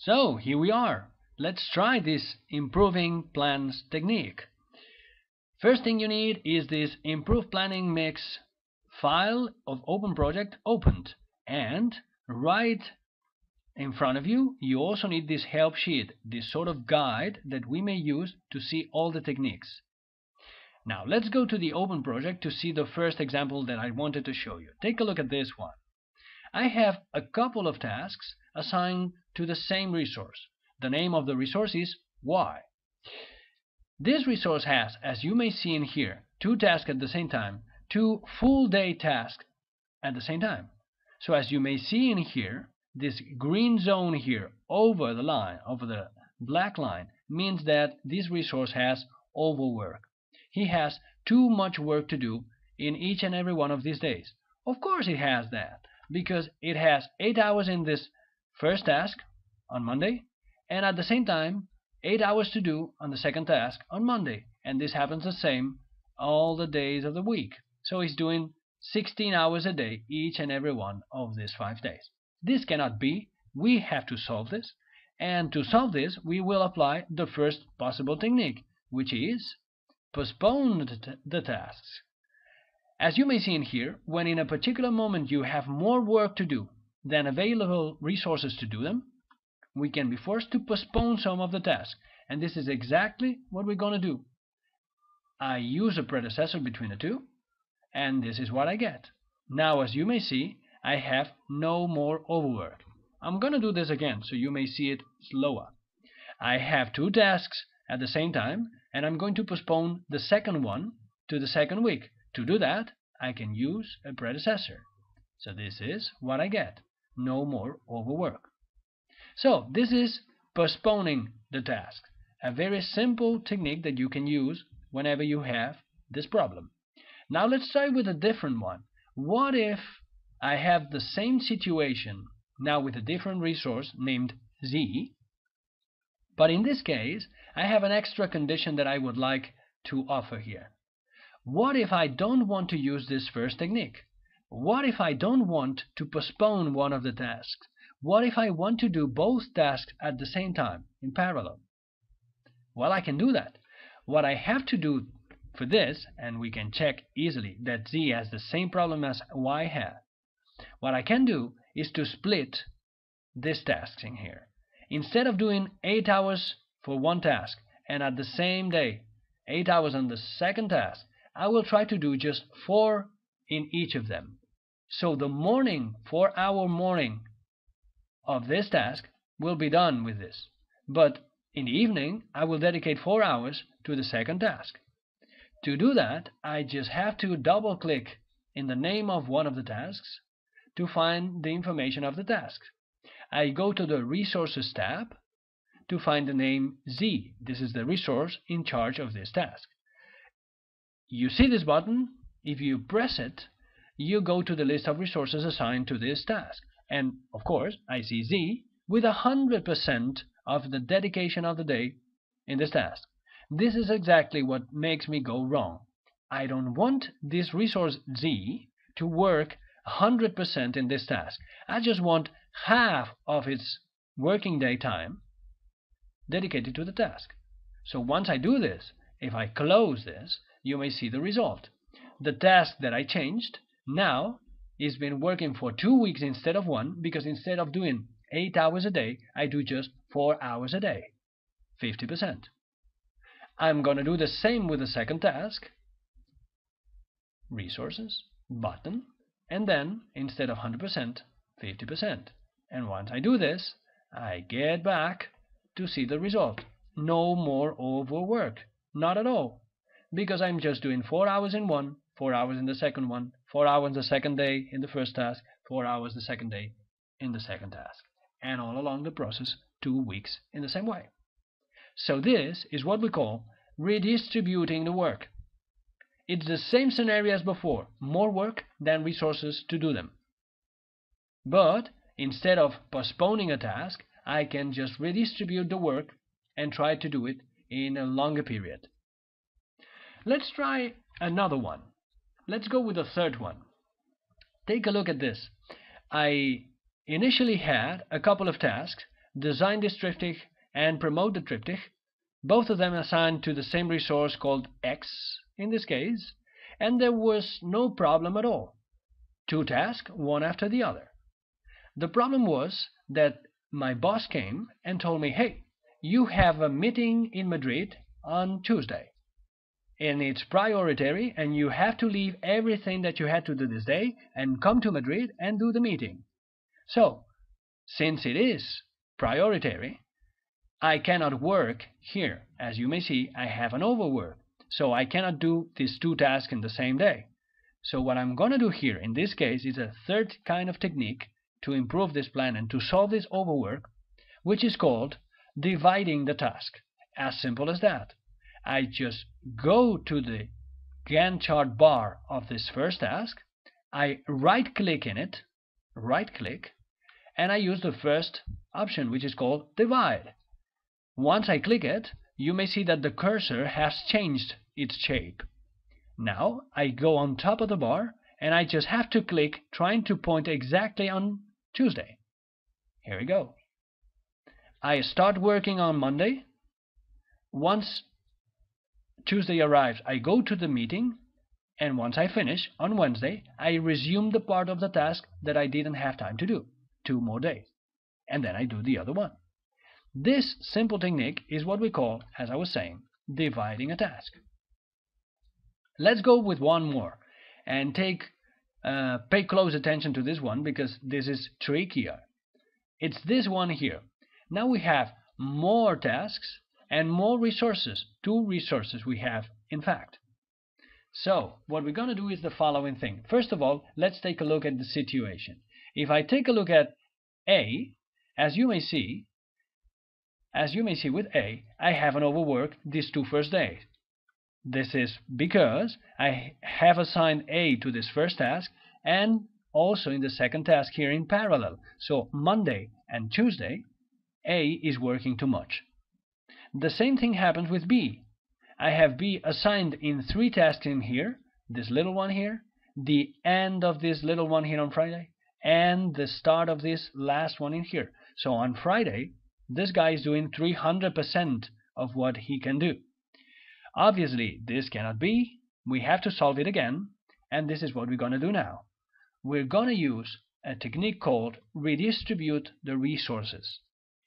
So here we are. Let's try this improving plans technique. First thing you need is this improve planning mix file of Open Project opened, and right in front of you you also need this help sheet, this sort of guide that we may use to see all the techniques. Now let's go to the Open Project to see the first example that I wanted to show you. Take a look at this one. I have a couple of tasks assigned to the same resource. The name of the resource is Y. This resource has, as you may see in here, two tasks at the same time, two full day tasks at the same time. So as you may see in here, this green zone here over the line, over the black line, means that this resource has overwork. He has too much work to do in each and every one of these days. Of course it has that, because it has 8 hours in this first task on Monday, and at the same time 8 hours to do on the second task on Monday, and this happens the same all the days of the week. So he's doing 16 hours a day each and every one of these 5 days. This cannot be. We have to solve this, and to solve this we will apply the first possible technique, which is postpone the tasks. As you may see in here, when in a particular moment you have more work to do than available resources to do them, we can be forced to postpone some of the tasks, and this is exactly what we're going to do. I use a predecessor between the two, and this is what I get. Now, as you may see, I have no more overwork. I'm going to do this again so you may see it slower. I have two tasks at the same time, and I'm going to postpone the second one to the second week. To do that, I can use a predecessor. So this is what I get. No more overwork. So this is postponing the task. A very simple technique that you can use whenever you have this problem. Now let's try with a different one. What if I have the same situation now with a different resource named Z, but in this case I have an extra condition that I would like to offer here. What if I don't want to use this first technique? What if I don't want to postpone one of the tasks? What if I want to do both tasks at the same time, in parallel? Well, I can do that. What I have to do for this, and we can check easily that Z has the same problem as Y had, what I can do is to split this task in here. Instead of doing 8 hours for one task, and at the same day 8 hours on the second task, I will try to do just 4 in each of them. So the morning, 4-hour morning of this task will be done with this. But in the evening, I will dedicate 4 hours to the second task. To do that, I just have to double click in the name of one of the tasks to find the information of the task. I go to the Resources tab to find the name Z. This is the resource in charge of this task. You see this button? If you press it, you go to the list of resources assigned to this task. And, of course, I see Z with 100% of the dedication of the day in this task. This is exactly what makes me go wrong. I don't want this resource Z to work 100% in this task. I just want half of its working day time dedicated to the task. So once I do this, if I close this, you may see the result. The task that I changed now is been working for 2 weeks instead of 1, because instead of doing 8 hours a day, I do just 4 hours a day, 50%. I'm going to do the same with the second task, resources, button, and then instead of 100%, 50%. And once I do this, I get back to see the result. No more overwork, not at all, because I'm just doing 4 hours in one, 4 hours in the second one, 4 hours the second day in the first task, 4 hours the second day in the second task, and all along the process 2 weeks in the same way. So this is what we call redistributing the work. It's the same scenario as before, more work than resources to do them. But instead of postponing a task, I can just redistribute the work and try to do it in a longer period. Let's try another one. Let's go with the third one. Take a look at this. I initially had a couple of tasks design this triptych and promote the triptych, both of them assigned to the same resource called X in this case, and there was no problem at all. 2 tasks, one after the other. The problem was that my boss came and told me, hey, you have a meeting in Madrid on Tuesday, and it's prioritary, and you have to leave everything that you had to do this day and come to Madrid and do the meeting. So, since it is prioritary, I cannot work here. As you may see, I have an overwork, so I cannot do these 2 tasks in the same day. So what I'm going to do here in this case is a third kind of technique to improve this plan and to solve this overwork, which is called dividing the task. As simple as that. I just go to the Gantt chart bar of this first task, I right-click in it, right-click, and I use the first option, which is called divide. Once I click it, you may see that the cursor has changed its shape. Now I go on top of the bar and I just have to click trying to point exactly on Tuesday. Here we go. I start working on Monday. Once Tuesday arrives, I go to the meeting, and once I finish on Wednesday, I resume the part of the task that I didn't have time to do, 2 more days, and then I do the other one. This simple technique is what we call, as I was saying, dividing a task. Let's go with one more and pay close attention to this one because this is trickier. It's this one here. Now we have more tasks and more resources. 2 resources we have, in fact. So what we're going to do is the following thing. First of all, let's take a look at the situation. If I take a look at A, as you may see with A, I have an overwork these 2 first days. This is because I have assigned A to this first task and also in the second task here in parallel. So Monday and Tuesday, A is working too much. The same thing happens with B. I have B assigned in 3 tasks in here, this little one here, the end of this little one here on Friday, and the start of this last one in here. So on Friday, this guy is doing 300% of what he can do. Obviously, this cannot be. We have to solve it again, and this is what we're going to do now. We're going to use a technique called redistribute the resources.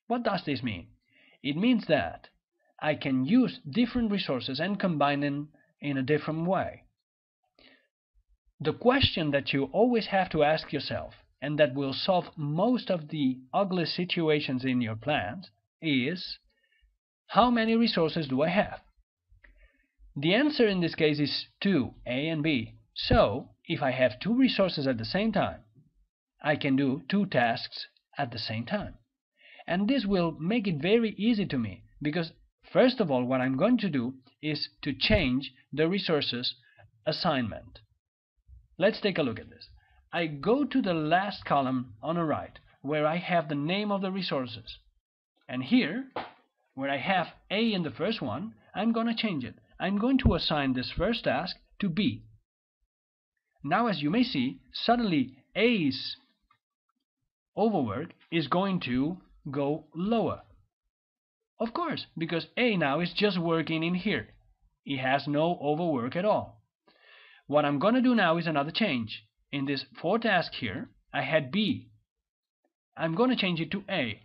What does this mean? It means that I can use different resources and combine them in a different way. The question that you always have to ask yourself, and that will solve most of the ugly situations in your plans, is how many resources do I have? The answer in this case is 2, A and B. So, if I have 2 resources at the same time, I can do 2 tasks at the same time. And this will make it very easy to me, because first of all, what I'm going to do is to change the resources assignment. Let's take a look at this. I go to the last column on the right, where I have the name of the resources. And here, where I have A in the first one, I'm going to change it. I'm going to assign this first task to B. Now, as you may see, suddenly A's overwork is going to go lower. Of course, because A now is just working in here. It has no overwork at all. What I'm going to do now is another change. In this 4 task here, I had B. I'm going to change it to A.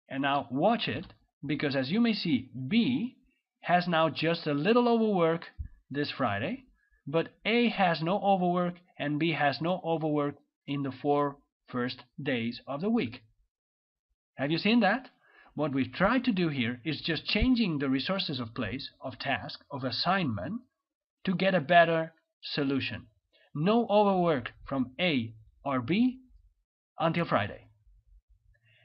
And now watch it, because as you may see, B has now just a little overwork this Friday, but A has no overwork and B has no overwork in the 4 first days of the week. Have you seen that? What we've tried to do here is just changing the resources of place, of task, of assignment to get a better solution. No overwork from A or B until Friday.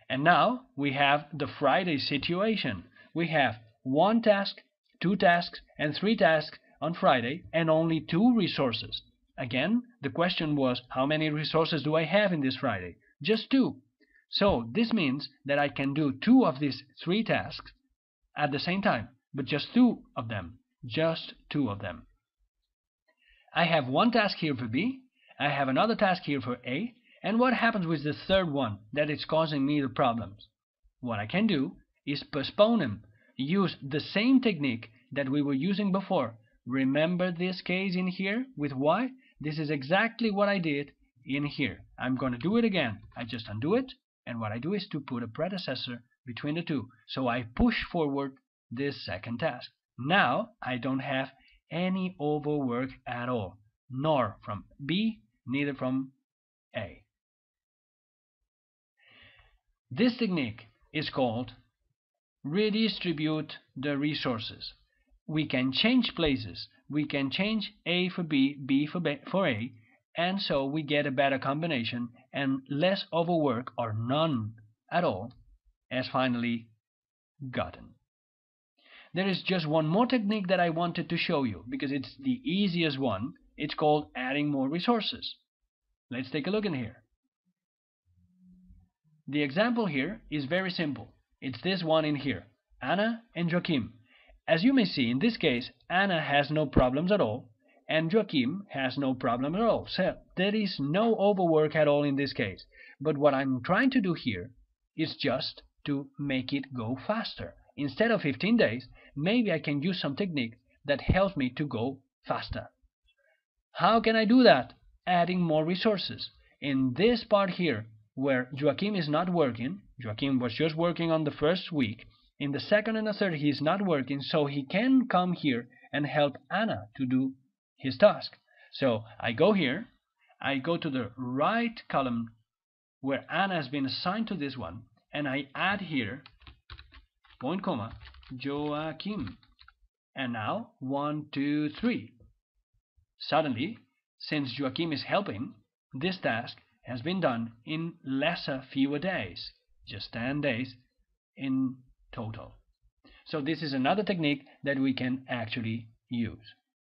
And now we have the Friday situation. We have 1 task, 2 tasks, and 3 tasks on Friday, and only 2 resources. Again, the question was, how many resources do I have in this Friday? Just 2. So this means that I can do 2 of these 3 tasks at the same time, but just 2 of them. Just 2 of them. I have 1 task here for B, I have another task here for A, and what happens with the third one that is causing me the problems? what I can do is postpone them. Use the same technique that we were using before. Remember this case in here with Y? This is exactly what I did in here. I'm going to do it again. I just undo it, and what I do is to put a predecessor between the two. So I push forward this second task. Now I don't have any overwork at all, nor from B, neither from A. This technique is called redistribute the resources. We can change places. We can change A for B, B for A, and so we get a better combination and less overwork or none at all as finally gotten. There is just one more technique that I wanted to show you because it's the easiest one. It's called adding more resources. Let's take a look in here. The example here is very simple. It's this one in here, Anna and Joachim. As you may see, in this case, Anna has no problems at all, and Joachim has no problem at all. So there is no overwork at all in this case. But what I'm trying to do here is just to make it go faster. Instead of 15 days, maybe I can use some technique that helps me to go faster. How can I do that? Adding more resources. In this part here, where Joachim is not working, Joachim was just working on the first week, in the second and the third he is not working, so he can come here and help Anna to do his task. So I go here, I go to the right column where Anna has been assigned to this one, and I add here, point comma, Joachim. And now 1, 2, 3. Suddenly, since Joachim is helping, this task has been done in fewer days, just 10 days in total. So this is another technique that we can actually use.